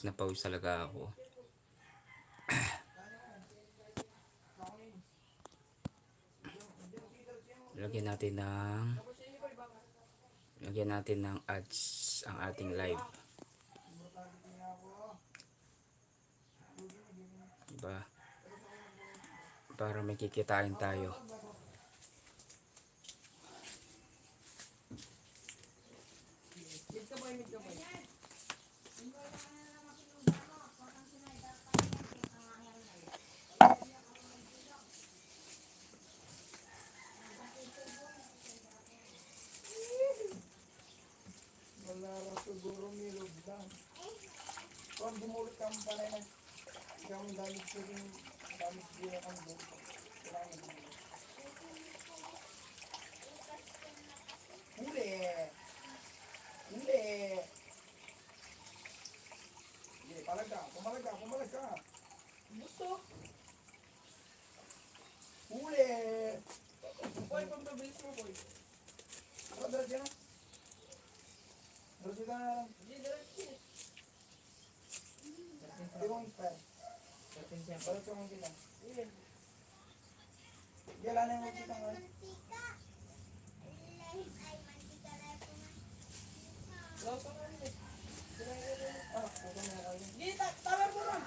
na pawis talaga ako. Lagyan natin ng ads ang ating live. Diba? Para may kikitain tayo. Siguro milog lang. Kung bumulot ka mo pala na ikaw ang damit ko rin, damit ko rin ang buto. Kailangan mo. Huli! Huli! Sige, palag ka. Gusto! Huli! Boy, pagpabilis mo, boy. Ako, dalat yan. Dalat yan na. Hindi, dalat yan. Hindi mong expire. Dalat yung mga kita. Gala na yung mga kita nga. Lasa ka rin eh. Hindi, tawer mo rin.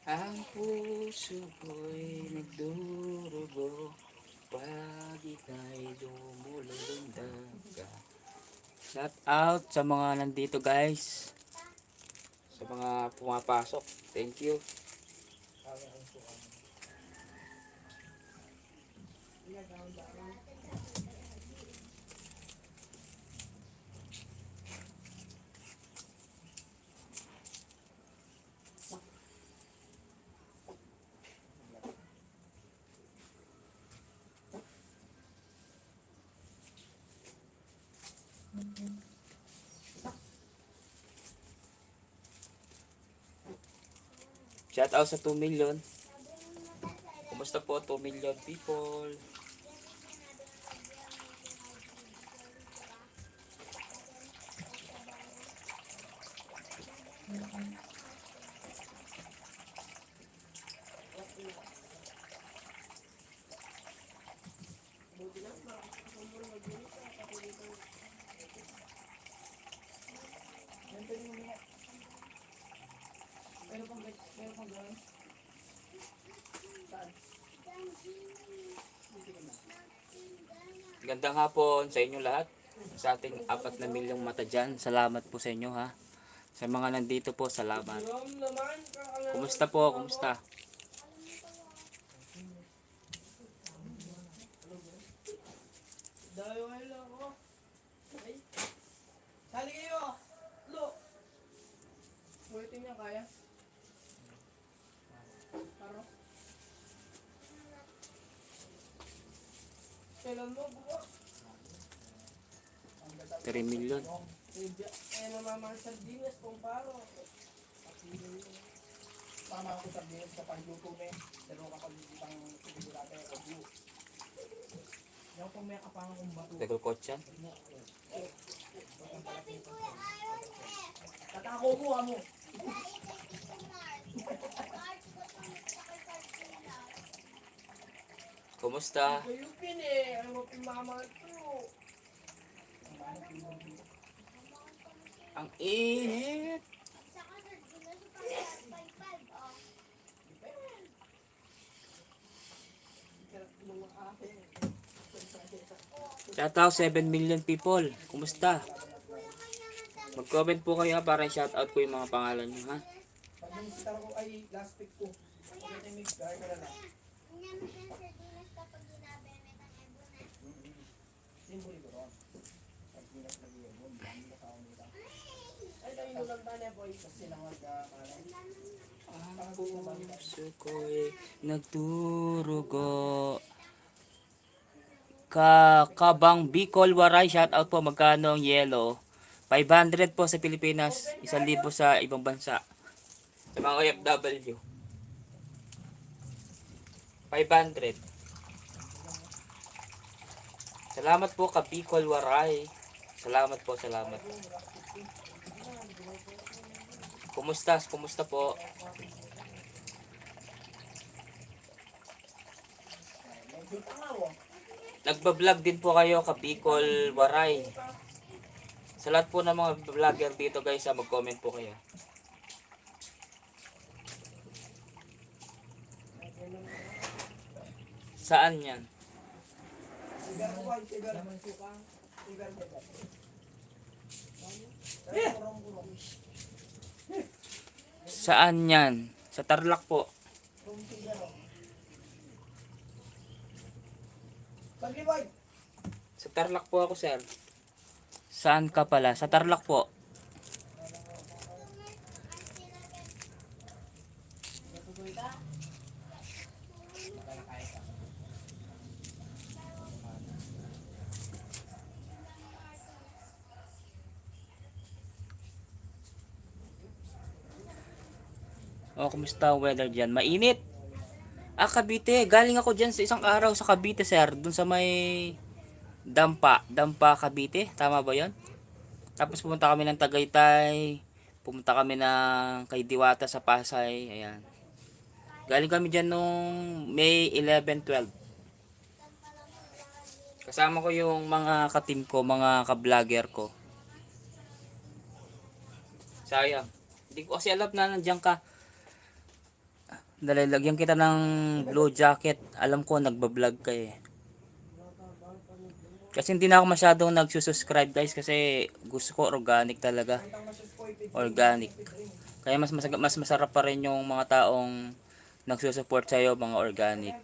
Ang puso ko'y nagdurugo pag ika'y dumulundag. Shout out sa mga nandito guys, sa mga pumapasok. Thank you. Shout out sa 2 million. Kumusta po 2 million people? Gandang hapon sa inyo lahat. Sa ating 4 na milyong mata dyan. Salamat po sa inyo ha. Sa mga nandito po, salamat. Kumusta po? Kumusta? Sali kayo! Lo! Pwede niya kaya? Paro? Kailan mo buwa? 3 million. Eh, namamang sardinas pong paro. Tama ako sardinas kapag luto mo eh. Pero kapag itang sigurado ay review. Yung kung may kapang kong bato. Tagal kotsan. Tatako mo mo. Kumusta? Kayupin eh. Ano mo pimamahal ko? Ang init. Shout out 7 million people. Kumusta? Mag-comment po kayo para shout out ko yung mga pangalan nyo ha. Pag yung sitar ko ay last pick ko. Pag ito yung mix, gaya ka na lang. Simboli ko ron. Pag pinaslagi yun, dami na tao nila. Ay, tayo yung lang tala, boy. Kasi lang magkakalay. Ang puso ko'y nagdurugo Kabang Bicol Waray, shout out po. Magkano ang yellow? 500 po sa Pilipinas, 1,000 sa ibang bansa. Sa mga OFW. 500. Salamat po ka Bicol Waray. Salamat po, salamat. Kumusta? Kumusta po? Nagba-vlog din po kayo ka Bicol Waray. Sa lahat po ng mga vlogger dito guys, mag-comment po kayo. Saan yan? Saan yan? Sa Tarlac po. Sa Tarlac po ako, sir. Saan ka pala? Sa Tarlac po. Oh, kumusta ang weather dyan? Mainit. Ah, Cavite. Galing ako dyan sa isang araw sa Cavite, sir. Dun sa may Dampa, Cavite. Tama ba yon? Tapos pumunta kami ng Tagaytay. Pumunta kami ng kay Diwata sa Pasay. Ayan. Galing kami dyan nung May 11, 12. Kasama ko yung mga ka-team ko, mga ka-vlogger ko. Sayang. Hindi ko kasi alam na nandiyan ka. Lagyan kita ng blue jacket. Alam ko nagba-vlog ka eh. Kasi hindi na ako masyadong nagsusubscribe guys kasi gusto ko organic talaga. Organic. Kaya mas masarap pa rin yung mga taong nagsusupport sa iyo, mga organic.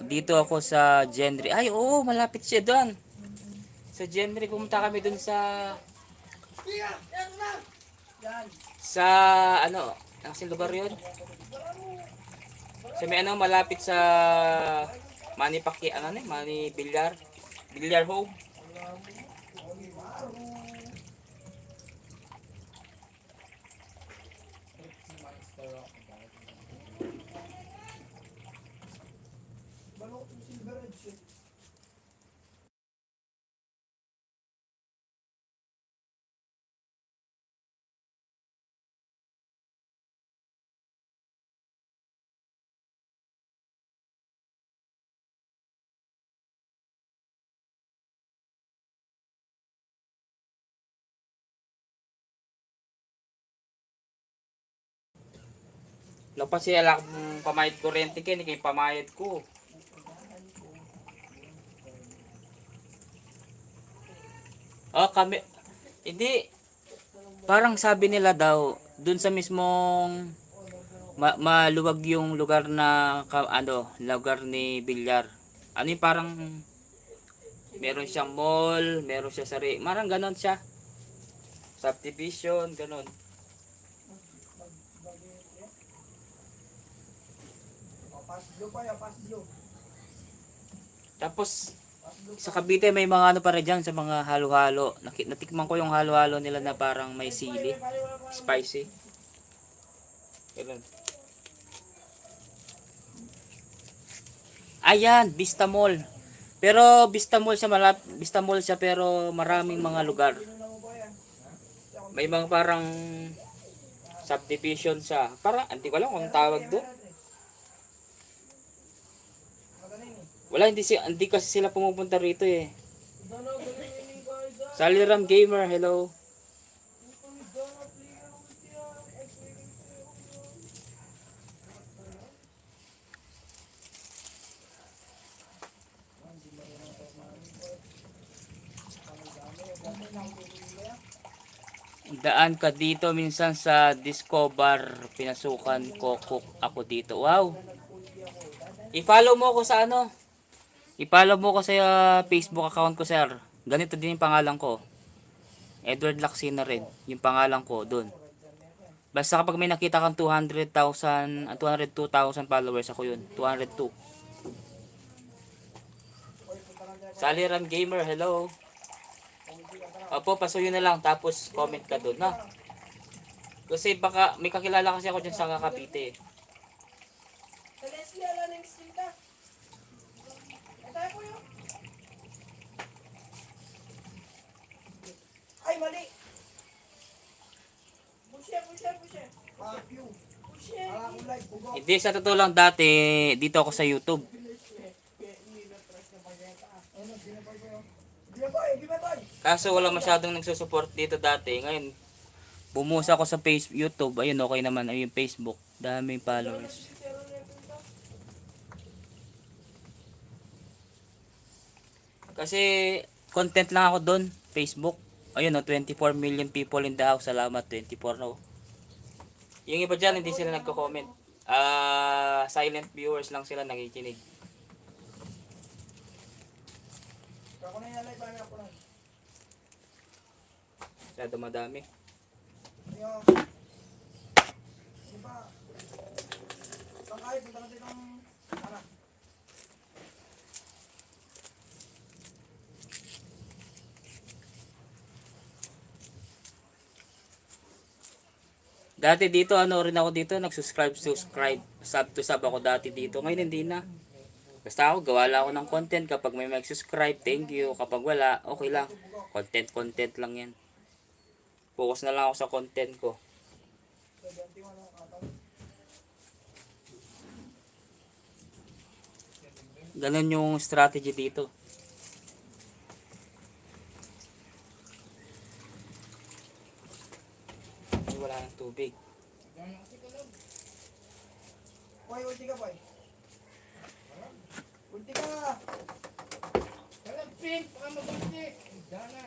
Dito ako sa Genre. Ay, oo, malapit siya doon. Sa Genre pumunta kami doon sa ano, ang lugar 'yon? Sa may ano, malapit sa Manny Billiard Home. Lapas siya lang pamayad kuryente kini kay pamayad ko. Oh, kami hindi parang sabi nila daw dun sa mismong maluwag yung lugar na lugar ni Bilyar. Ano yung parang meron siyang mall, meron siya marang ganon siya. Subdivision, ganon. Tapos sa Cavite may mga ano pa rin dyan sa mga halo-halo. Natikman ko yung halo-halo nila na parang may sili, spicy. Ganun. Ayan, Vista Mall. Pero Vista Mall siya pero maraming mga lugar. May mga parang subdivision sa parang hindi ko alam kung tawag doon. Wala, hindi kasi sila pumupunta rito eh. Saliram Gamer, hello. Daan ka dito minsan sa Discover, pinasukan ko cook ako dito. Wow. I-follow mo ako sa ano? I-follow mo ko sa Facebook account ko, sir. Ganito din yung pangalan ko. Edward Lacsina rin. Yung pangalan ko doon. Basta kapag may nakita kang 202,000 followers, ako yun. 202. Saliran Gamer, hello. Opo, pasuyo na lang tapos comment ka doon, na. Kasi baka may kakilala kasi ako dyan sa Cavite. Sa Leslie, ala ng street ah. Ay, tayo po yun. Ay, mali. Pushe. Fuck you. Pushe. Kulay, bugok. Hindi, sa totoo lang dati, dito ako sa YouTube. Ano, ginabay ko yun. Ginabay. Kaso wala masyadong nagsusupport dito dati. Ngayon, bumuhos ako sa YouTube. Ayun, okay naman. Ayun, Facebook. Daming followers. Kasi, content lang ako doon. Facebook. Ayun, 24 million people in the house. Salamat, 24 no. Yung iba dyan, hindi sila nagko-comment. Silent viewers lang sila nakikinig. Ako na yan, paano ako na. Masyado madami. Yung, di ba, pangkay, punta natin ng, ano, Dati dito, ano rin ako dito, subscribe, sub to sub ako dati dito. Ngayon hindi na. Basta ako, gawa lang ako ng content. Kapag may mag-subscribe, thank you. Kapag wala, okay lang. Content lang yan. Focus na lang ako sa content ko. 71 ang katang. Ganun yung strategy dito. Ay, wala ng tubig. Boy, ulti ka, boy. Ulti ka! Kalapin, baka magulti. Dana.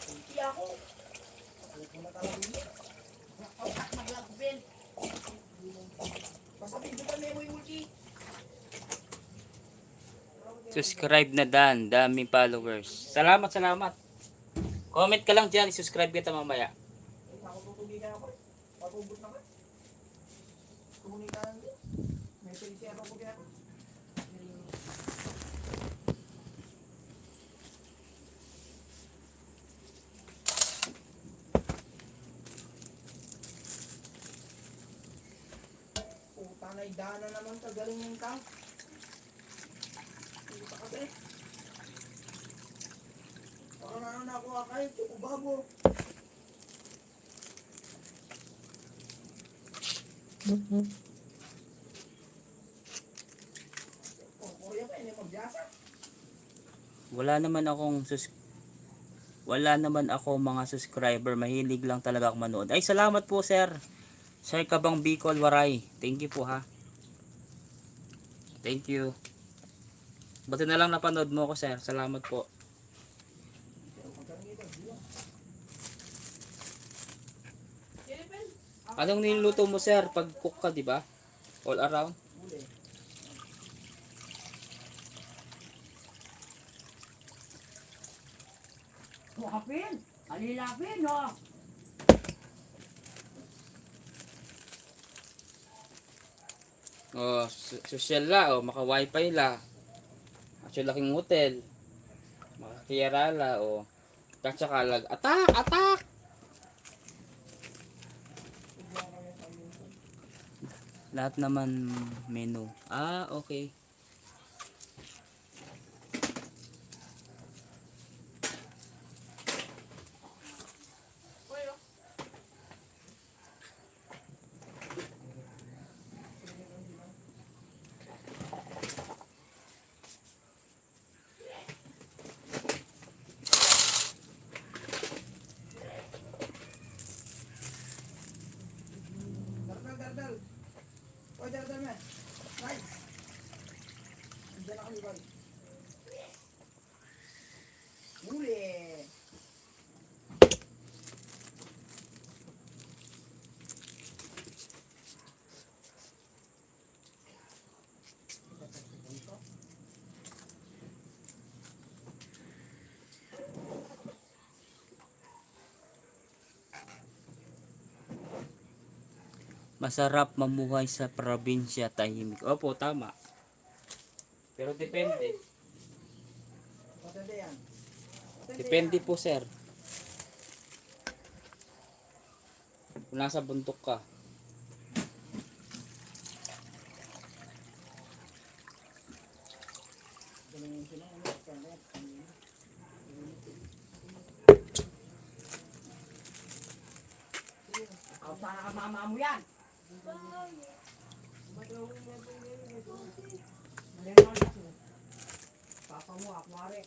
Ulti ako. Ulti na talaga yun. Otak maglagbin. Basta video ka na yung ulti. Subscribe na Dan. Daming followers. Salamat. Comment ka lang dyan. Subscribe kita mamaya. Ako tutugi ka ako. Patubot na ka. Tumunin ka lang din. May pinisi ako po kaya ako. Tanay dana naman ka, galing yung kang. Puta kasi. Parang ano na ako akain, tuko babo. Kuya pa, hindi magbiyasa. Wala naman ako mga subscriber. Mahilig lang talaga ako manood. Ay, salamat po, sir. Sir Kabang Bicol Waray. Thank you po, ha. Thank you. Buti na lang napanood mo ko, sir. Salamat po. Anong niluluto mo, sir? Pag cook ka, di ba? All around. Bukapin. Alilapin, no? Oh, social la, oh, maka wifi la. Actually, laking hotel. Makakiyarala, oh. Katsakalag. Atak! Lahat naman menu. Ah, okay. Dardal. Oy, dardal man. Nice. Andiyan ako ni Boy. Huli. Masarap mamuhay sa probinsya, tahimik. Opo, tama. Pero depende. Matindi yan. Matindi Depende yan. po, sir. Kung nasa bundok ka. Ikaw sana ka mama mo yan. Malingon na siya. Papa mo, akwari.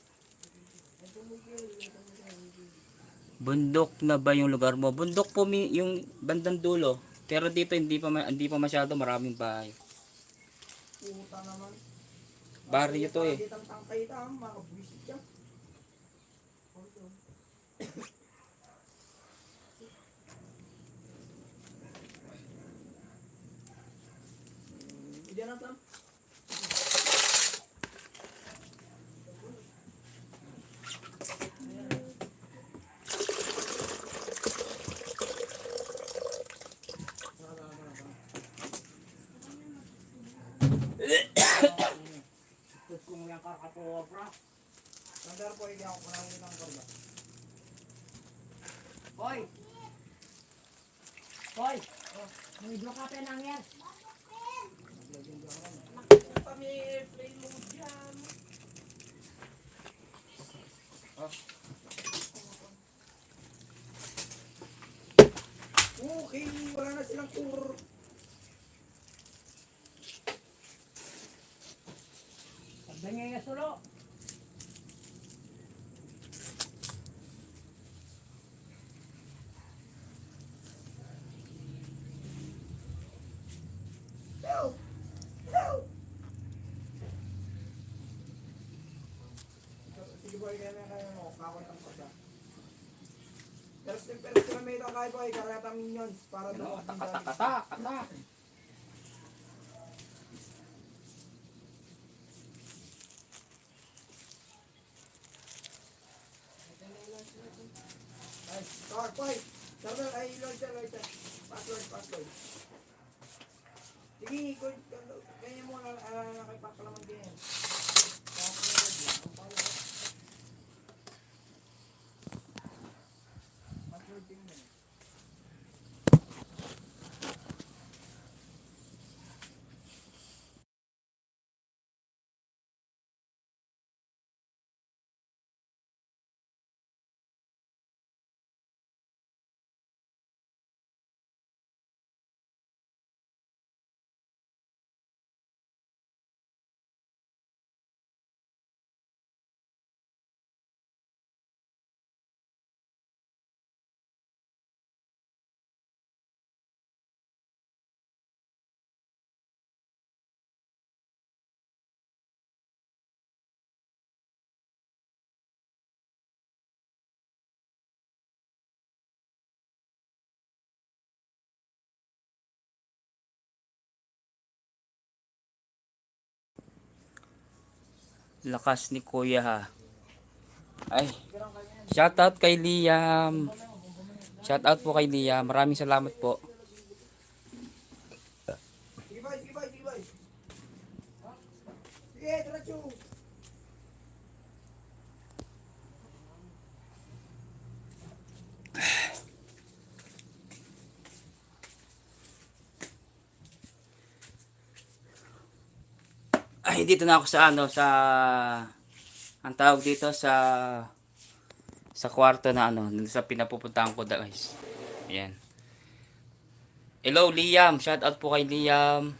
Bundok na ba yung lugar mo? Bundok po yung bandang dulo. Pero dito hindi pa masyado maraming bahay. Puta naman. Barrio to eh. Kitang tangkay ta, mga buwisit ka. Diyan na tam. Ito ko mo yung karkatuwa, bro. Nandar po, hindi ako panangin ng karga. Hoy! Hoy! May blok ka nang yan. Kami, play mo dyan. Okay, wala na silang tour. Sabi niya yung sulo. Help! Help! Sige boy, kaya mo, kakot ang pagka. Pero sila may ito kaya boy, karata minions para doon. Kata. Ay, start boy! Server, ay, Lloyd. Password. Sige, kanya mo nakipagkalaman din. Password din mo. Lakas ni Kuya ha. Ay. Shoutout kay Liam. Shoutout po kay Liam. Maraming salamat po. Sige boy. Sige, diretso. Ay, dito na ako sa ang tawag dito sa kwarto na sa pinapupuntahan ko guys. Ayan. Hello Liam, shout out po kay Liam.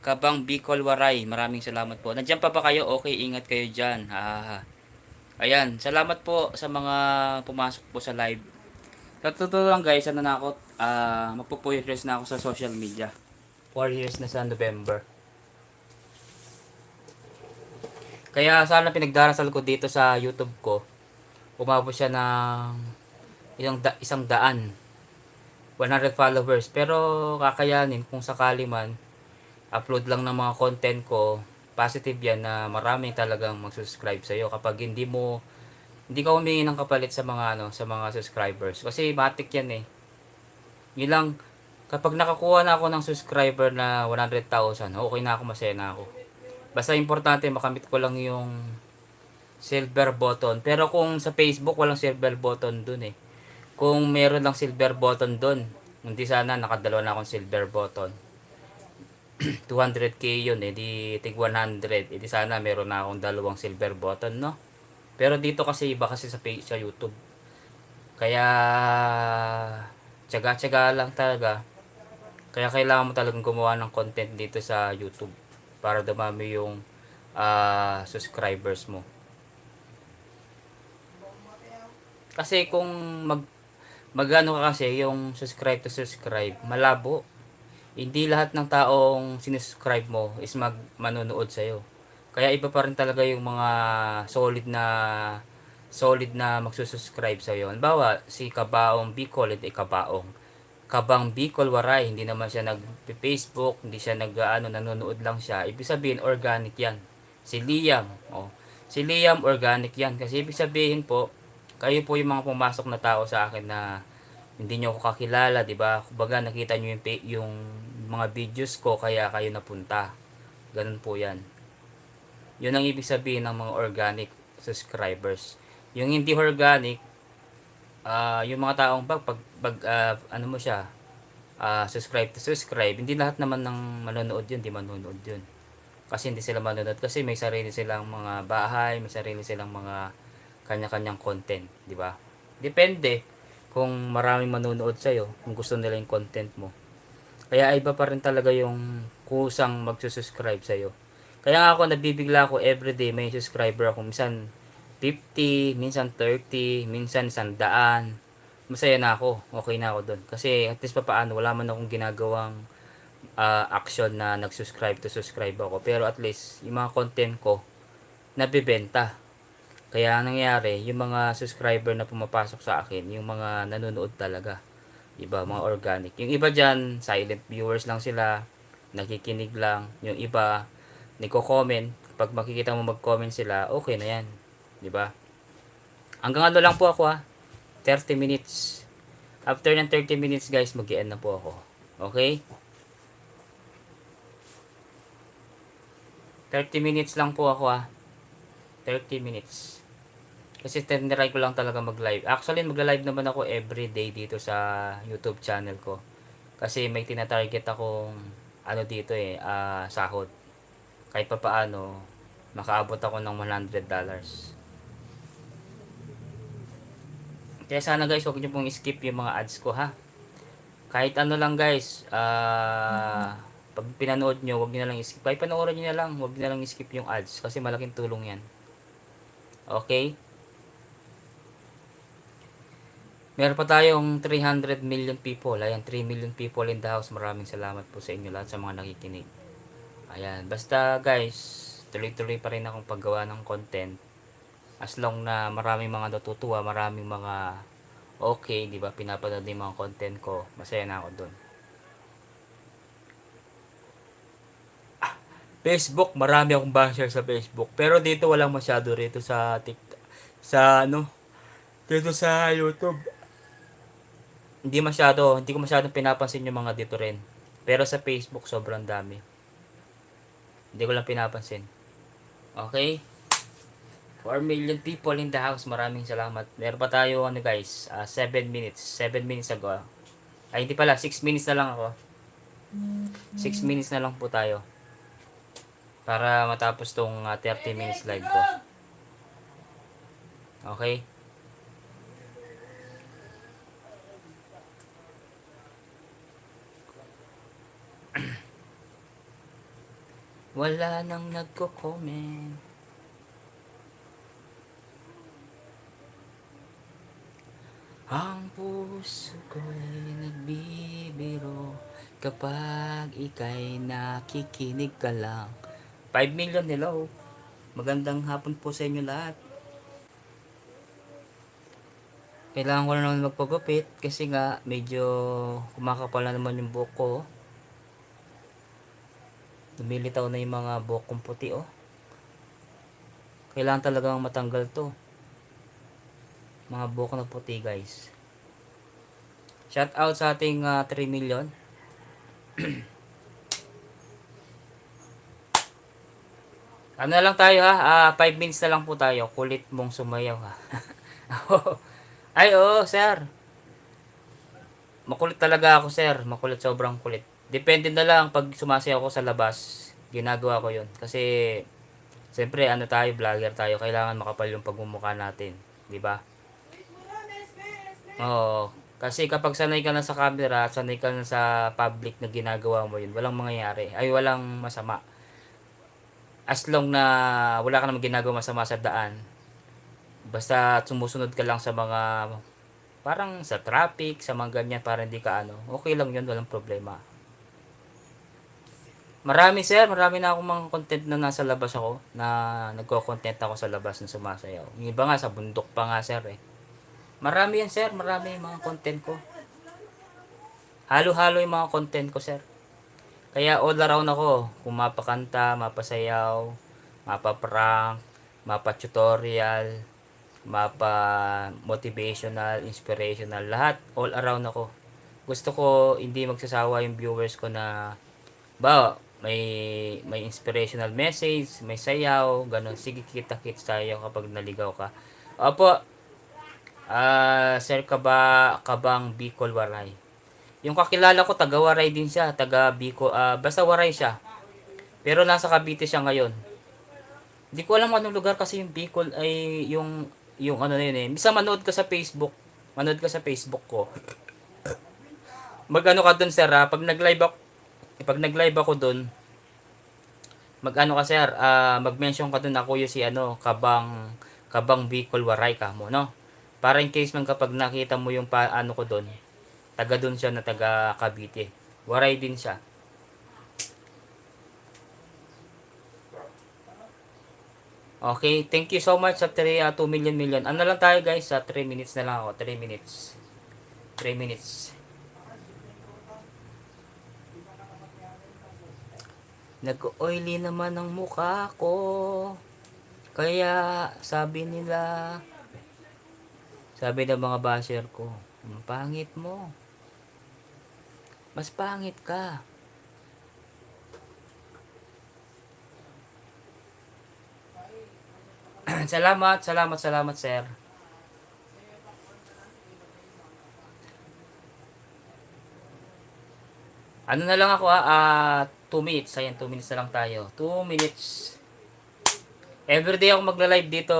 Kabang Bicol Waray. Maraming salamat po. Nandiyan pa ba kayo? Okay, ingat kayo diyan. Ayan, salamat po sa mga pumasok po sa live. Sa totoo lang guys, magpo 4 years na ako sa social media. 4 years na sa November. Kaya sana pinagdarasal ko dito sa YouTube ko. Umabot siya ng isang daan. 100 followers. Pero kakayanin kung sakali man. Upload lang ng mga content ko. Positive yan na marami talagang mag-subscribe sa'yo. Kapag hindi ka humingi ng kapalit sa mga subscribers. Kasi matik yan eh. Yun lang, kapag nakakuha na ako ng subscriber na 100,000, okay na ako, masaya na ako. Basta importante makamit ko lang yung silver button. Pero kung sa Facebook walang silver button dun eh. Kung meron lang silver button dun, hindi sana nakadalawa na akong silver button. 200k yun eh, di tig 100. Eh di sana meron na akong dalawang silver button, no? Pero dito kasi iba kasi sa YouTube. Kaya tiyaga-tiyaga lang talaga. Kaya kailangan mo talagang gumawa ng content dito sa YouTube para dumami yung subscribers mo. Kasi kung magano ka kasi yung subscribe to subscribe, malabo. Hindi lahat ng taong sinuscribe mo is manonood sa'yo. Kaya iba pa rin talaga yung mga solid na magsusubscribe sa'yo. Halimbawa, si Kabaong Bicol, hindi Kabaong. Kabang Bicol Waray, hindi naman siya nag-Facebook, hindi siya nanonood lang siya. Ibig sabihin, organic yan. Si Liam, oh. Si Liam, organic yan. Kasi ibig sabihin po, kayo po yung mga pumasok na tao sa akin na hindi nyo ako kakilala, di ba? Kumbaga nakita nyo yung mga videos ko kaya kayo napunta. Ganun po 'yan. 'Yun ang ibig sabihin ng mga organic subscribers. Yung hindi organic, yung mga taong ano mo siya, subscribe to subscribe, hindi lahat naman ng manonood 'yun, di manonood 'yun. Kasi hindi sila manonood kasi may sarili silang mga bahay, may sarili silang mga kanya-kanyang content, di ba? Depende kung maraming manonood sa'yo, kung gusto nila yung content mo. Kaya iba pa rin talaga yung kusang magsusubscribe sa'yo. Kaya nga ako nabibigla ako everyday may subscriber ako. Minsan 50, minsan 30, minsan 100. Masaya na ako. Okay na ako doon. Kasi at least papaano wala man akong ginagawang action na nag-subscribe to subscribe ako. Pero at least yung mga content ko nabibenta. Kaya ang nangyayari, yung mga subscriber na pumapasok sa akin, yung mga nanonood talaga. Iba, mga organic. Yung iba dyan, silent viewers lang sila, nakikinig lang. Yung iba, niko-comment. Pag makikita mo mag-comment sila, okay na yan. Diba? Hanggang ano lang po ako ha. 30 minutes. After ng 30 minutes guys, mag-end na po ako. Okay? 30 minutes lang po ako ha. 30 minutes. Kasi tinry ko lang talaga mag-live. Actually, magla-live naman ako everyday dito sa YouTube channel ko. Kasi may tina-target akong ano dito sahod. Kahit pa paano, makaabot ako ng $100. Kaya sana guys, huwag niyo pong skip yung mga ads ko ha. Kahit ano lang guys, pag pinanood nyo, huwag niyo na lang skip. Kahit panoorin niyo na lang, huwag niyo na lang skip yung ads. Kasi malaking tulong yan. Okay? Meron pa tayong 300 million people. Ayan, 3 million people in the house. Maraming salamat po sa inyo lahat sa mga nakikinig. Ayan, basta guys, tuloy-tuloy pa rin akong paggawa ng content. As long na maraming mga natutuwa, maraming mga okay, di ba? Pinapanood yung mga content ko. Masaya na ako doon. Facebook, marami akong basher sa Facebook. Pero dito walang masyado rito sa TikTok. Dito sa YouTube. Hindi ko masyadong pinapansin yung mga dito rin. Pero sa Facebook, sobrang dami. Hindi ko lang pinapansin. Okay? 4 million people in the house. Maraming salamat. Meron pa tayo, guys, 7 minutes. 7 minutes ago. Ay, hindi pala. 6 minutes na lang ako. 6 minutes na lang po tayo. Para matapos tong 30 minutes live ko. Okay? Wala nang nagko-comment. Ang puso ko'y nagbibiro kapag ika'y nakikinig ka lang. 5 million, hello. Magandang hapon po sa inyo lahat. Kailangan ko na naman magpagupit kasi nga medyo kumakapal na naman yung buhok ko. Lumilitaw na yung mga buhok kong puti Kailangan talagang matanggal to. Mga buhok na puti guys. Shout out sa ating 3 million. Ano na lang tayo ha? 5 minutes na lang po tayo. Kulit mong sumayaw ha. Ay, oo, sir. Makulit talaga ako, sir. Makulit, sobrang kulit. Depende na lang pag sumasayaw ako sa labas. Ginagawa ko yun. Kasi, siyempre, ano tayo, vlogger tayo. Kailangan makapal yung pagmumukha natin. Di ba? Oo. Kasi kapag sanay ka na sa camera at sanay ka na sa public na ginagawa mo yun, walang mangyayari. Ay, walang masama. As long na wala ka namang ginagawa masama sa daan, basta sumusunod ka lang sa mga parang sa traffic, sa mga ganyan para hindi ka ano, okay lang yun, walang problema. Marami sir, marami na akong mga content na nasa labas ako, na nagko-content ako sa labas na sumasayaw. Yung iba nga sa bundok pa nga sir eh. Marami yan sir, marami yung mga content ko. Halo-halo yung mga content ko sir. Kaya all around ako, kung mapakanta, mapasayaw, mapa-prank, mapa-tutorial, mapa-motivational, inspirational, lahat, all around ako. Gusto ko hindi magsasawa yung viewers ko na ba may inspirational message, may sayaw, ganun. Sige, kita-kits tayo kapag naligaw ka. Opo, Sir Kabang Bicol Waray. Yung kakilala ko, taga Waray din siya, taga Bicol, basta Waray siya. Pero nasa Cavite siya ngayon. Hindi ko alam anong lugar kasi yung Bicol ay yung ano na yun eh. Misa manood ka sa Facebook. Manood ka sa Facebook ko. Mag-ano ka dun sir ha. Pag nag-live ako dun, mag-ano ka sir, mag-mention ka dun ako yung si ano, Kabang Bicol Waray ka mo, no? Para in case man kapag nakita mo yung ano ko dun, taga dun siya na taga Cavite. Waray din siya. Okay, thank you so much sa 2 million. Ano lang tayo guys, sa 3 minutes na lang ako. 3 minutes. 3 minutes. Nag-oily naman ang mukha ko. Kaya sabi ng mga basher ko, ang pangit mo. Mas pangit ka. salamat sir. Ano na lang ako 2 minutes. Ayan, 2 minutes na lang tayo. 2 minutes. Everyday ako magla-live dito.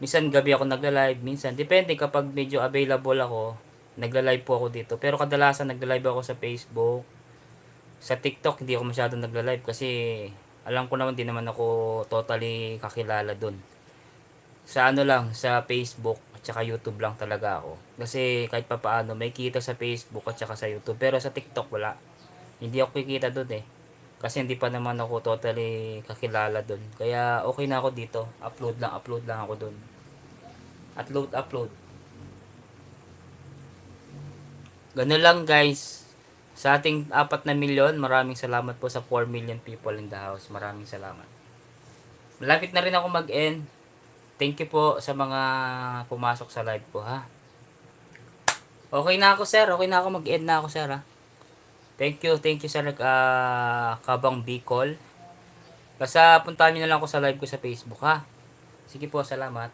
Minsan gabi ako nagla-live, minsan depende kapag medyo available ako, nagla-live po ako dito. Pero kadalasan nagla-live ako sa Facebook. Sa TikTok hindi ako masyadong nagla-live kasi alam ko naman din naman ako totally kakilala dun. Sa ano lang, sa Facebook at saka YouTube lang talaga ako. Kasi kahit pa paano may kita sa Facebook at saka sa YouTube. Pero sa TikTok wala. Hindi ako kikita dun eh. Kasi hindi pa naman ako totally kakilala dun. Kaya okay na ako dito. Upload lang ako dun. Upload. Ganun lang guys. Sa ating 4 na milyon, maraming salamat po sa 4 million people in the house. Maraming salamat. Malapit na rin ako mag-end. Thank you po sa mga pumasok sa live po ha. Okay na ako sir. Okay na ako mag-end na ako sir ha. Thank you sir Kabang Bicol. Basta puntahan nyo na lang ako sa live ko sa Facebook ha. Sige po, salamat.